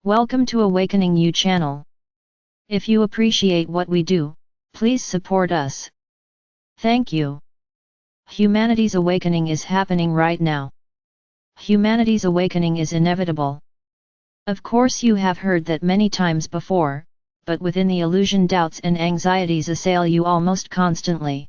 Welcome to Awakening You channel. If you appreciate what we do, please support us. Thank you. Humanity's awakening is happening right now. Humanity's awakening is inevitable. Of course, you have heard that many times before, but within the illusion, doubts and anxieties assail you almost constantly.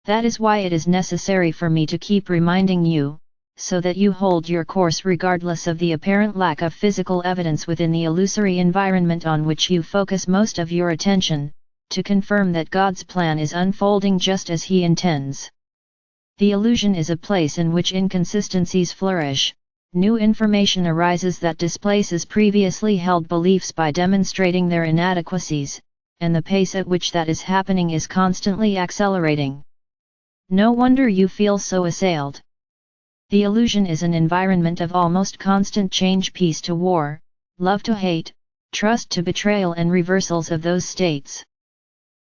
That is why it is necessary for me to keep reminding you, so that you hold your course regardless of the apparent lack of physical evidence within the illusory environment on which you focus most of your attention, to confirm that God's plan is unfolding just as He intends. The illusion is a place in which inconsistencies flourish. New information arises that displaces previously held beliefs by demonstrating their inadequacies, and the pace at which that is happening is constantly accelerating. No wonder you feel so assailed. The illusion is an environment of almost constant change, peace to war, love to hate, trust to betrayal, and reversals of those states.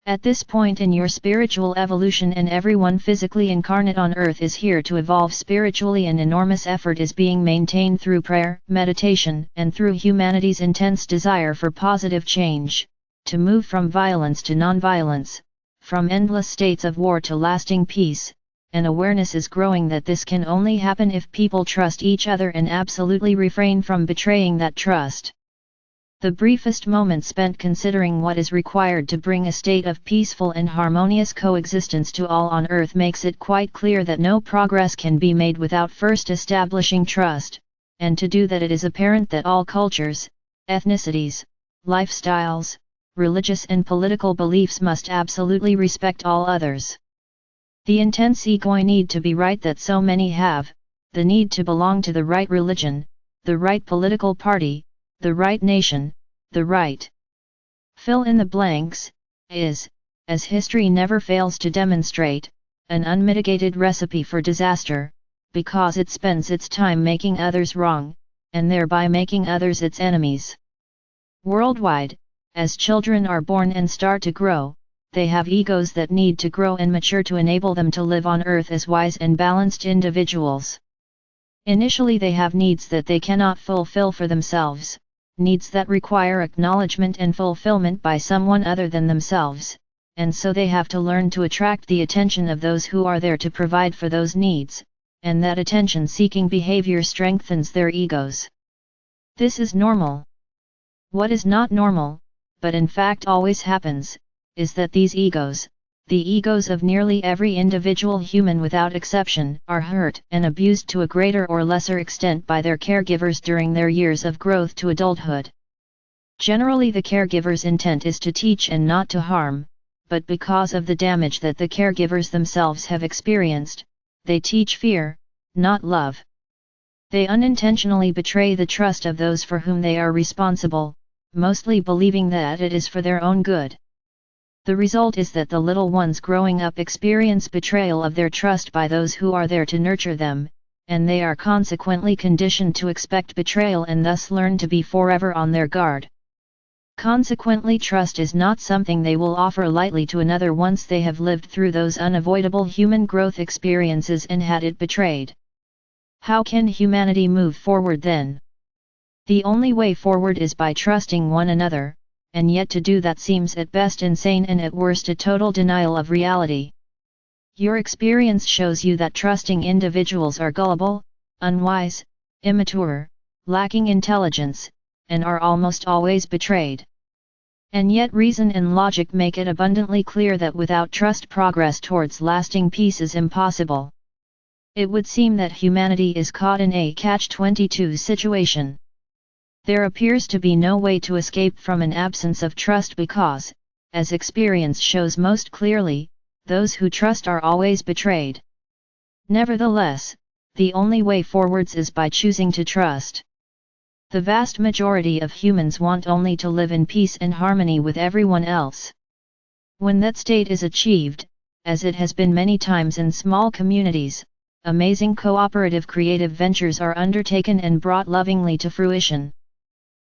At this point in your spiritual evolution, and everyone physically incarnate on earth is here to evolve spiritually, an enormous effort is being maintained through prayer, meditation, and through humanity's intense desire for positive change, to move from violence to non-violence, from endless states of war to lasting peace, and awareness is growing that this can only happen if people trust each other and absolutely refrain from betraying that trust. The briefest moment spent considering what is required to bring a state of peaceful and harmonious coexistence to all on earth makes it quite clear that no progress can be made without first establishing trust, and to do that it is apparent that all cultures, ethnicities, lifestyles, religious and political beliefs must absolutely respect all others. The intense ego need to be right that so many have, the need to belong to the right religion, the right political party, the right nation, the right fill in the blanks, is, as history never fails to demonstrate, an unmitigated recipe for disaster, because it spends its time making others wrong, and thereby making others its enemies. Worldwide, as children are born and start to grow, they have egos that need to grow and mature to enable them to live on earth as wise and balanced individuals. Initially, they have needs that they cannot fulfill for themselves, needs that require acknowledgement and fulfillment by someone other than themselves, and so they have to learn to attract the attention of those who are there to provide for those needs, and that attention-seeking behavior strengthens their egos. This is normal. What is not normal, but in fact always happens, is that these egos, the egos of nearly every individual human without exception, are hurt and abused to a greater or lesser extent by their caregivers during their years of growth to adulthood. Generally, the caregiver's intent is to teach and not to harm, but because of the damage that the caregivers themselves have experienced, they teach fear, not love. They unintentionally betray the trust of those for whom they are responsible, mostly believing that it is for their own good. The result is that the little ones growing up experience betrayal of their trust by those who are there to nurture them, and they are consequently conditioned to expect betrayal and thus learn to be forever on their guard. Consequently, trust is not something they will offer lightly to another once they have lived through those unavoidable human growth experiences and had it betrayed. How can humanity move forward then? The only way forward is by trusting one another, and yet to do that seems at best insane and at worst a total denial of reality. Your experience shows you that trusting individuals are gullible, unwise, immature, lacking intelligence, and are almost always betrayed. And yet reason and logic make it abundantly clear that without trust progress towards lasting peace is impossible. It would seem that humanity is caught in a catch-22 situation. There appears to be no way to escape from an absence of trust because, as experience shows most clearly, those who trust are always betrayed. Nevertheless, the only way forwards is by choosing to trust. The vast majority of humans want only to live in peace and harmony with everyone else. When that state is achieved, as it has been many times in small communities, amazing cooperative creative ventures are undertaken and brought lovingly to fruition.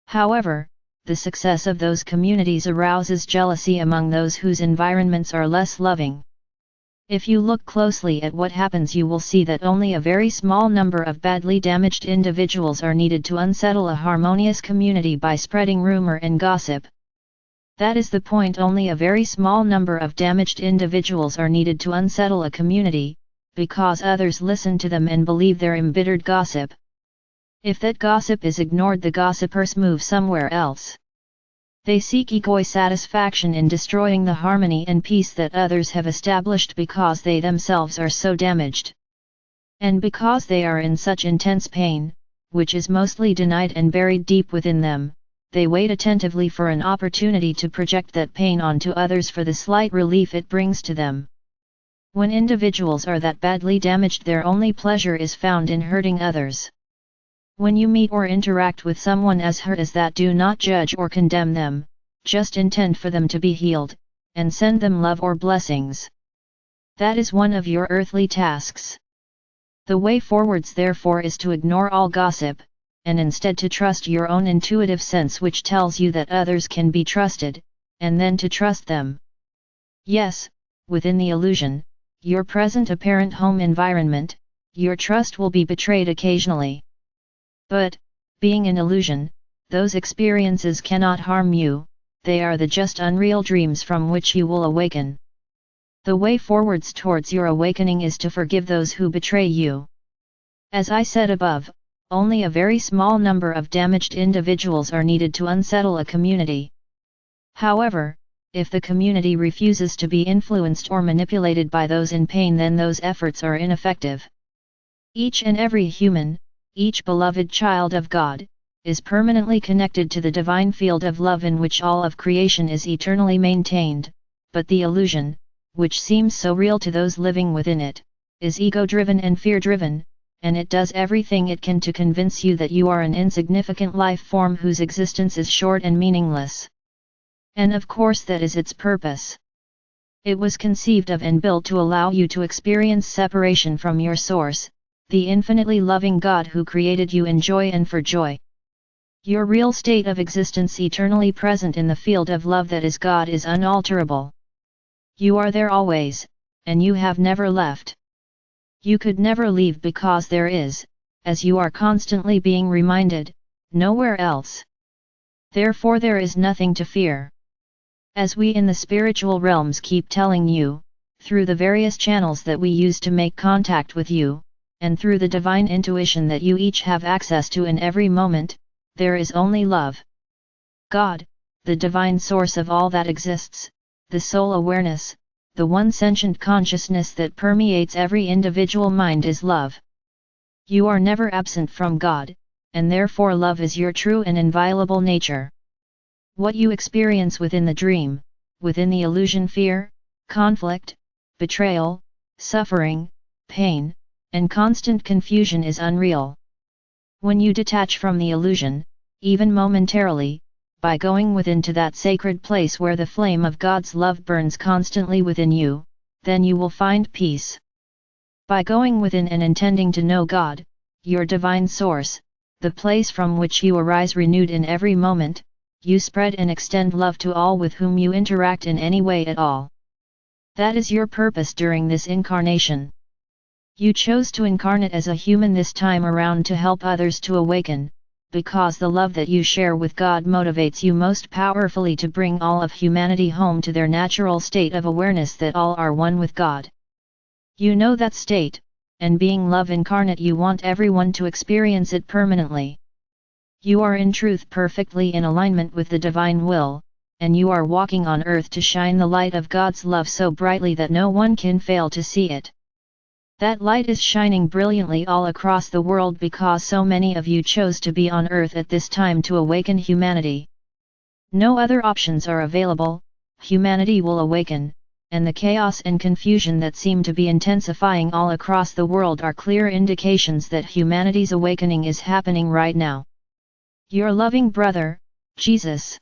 However, the success of those communities arouses jealousy among those whose environments are less loving. If you look closely at what happens, you will see that only a very small number of badly damaged individuals are needed to unsettle a harmonious community by spreading rumor and gossip. That is the point, only a very small number of damaged individuals are needed to unsettle a community, because others listen to them and believe their embittered gossip. If that gossip is ignored, the gossipers move somewhere else. They seek ego satisfaction in destroying the harmony and peace that others have established because they themselves are so damaged. And because they are in such intense pain, which is mostly denied and buried deep within them, they wait attentively for an opportunity to project that pain onto others for the slight relief it brings to them. When individuals are that badly damaged, their only pleasure is found in hurting others. When you meet or interact with someone as hurt as that, do not judge or condemn them, just intend for them to be healed, and send them love or blessings. That is one of your earthly tasks. The way forwards therefore is to ignore all gossip, and instead to trust your own intuitive sense which tells you that others can be trusted, and then to trust them. Yes, within the illusion, your present apparent home environment, your trust will be betrayed occasionally. But, being an illusion, those experiences cannot harm you, they are the just unreal dreams from which you will awaken. The way forwards towards your awakening is to forgive those who betray you. As I said above, only a very small number of damaged individuals are needed to unsettle a community. However, if the community refuses to be influenced or manipulated by those in pain, then those efforts are ineffective. Each and every human, each beloved child of God, is permanently connected to the divine field of love in which all of creation is eternally maintained, but the illusion, which seems so real to those living within it, is ego-driven and fear-driven, and it does everything it can to convince you that you are an insignificant life form whose existence is short and meaningless. And of course that is its purpose. It was conceived of and built to allow you to experience separation from your source, the infinitely loving God who created you in joy and for joy. Your real state of existence, eternally present in the field of love that is God, is unalterable. You are there always, and you have never left. You could never leave because there is, as you are constantly being reminded, nowhere else. Therefore there is nothing to fear. As we in the spiritual realms keep telling you, through the various channels that we use to make contact with you, and through the divine intuition that you each have access to in every moment, there is only love. God, the divine source of all that exists, the soul awareness, the one sentient consciousness that permeates every individual mind, is love. You are never absent from God, and therefore love is your true and inviolable nature. What you experience within the dream, within the illusion, fear, conflict, betrayal, suffering, pain, and constant confusion is unreal. When you detach from the illusion, even momentarily, by going within to that sacred place where the flame of God's love burns constantly within you, then you will find peace. By going within and intending to know God, your divine source, the place from which you arise renewed in every moment, you spread and extend love to all with whom you interact in any way at all. That is your purpose during this incarnation. You chose to incarnate as a human this time around to help others to awaken, because the love that you share with God motivates you most powerfully to bring all of humanity home to their natural state of awareness that all are one with God. You know that state, and being love incarnate, you want everyone to experience it permanently. You are in truth perfectly in alignment with the divine will, and you are walking on earth to shine the light of God's love so brightly that no one can fail to see it. That light is shining brilliantly all across the world because so many of you chose to be on earth at this time to awaken humanity. No other options are available, humanity will awaken, and the chaos and confusion that seem to be intensifying all across the world are clear indications that humanity's awakening is happening right now. Your loving brother, Jesus.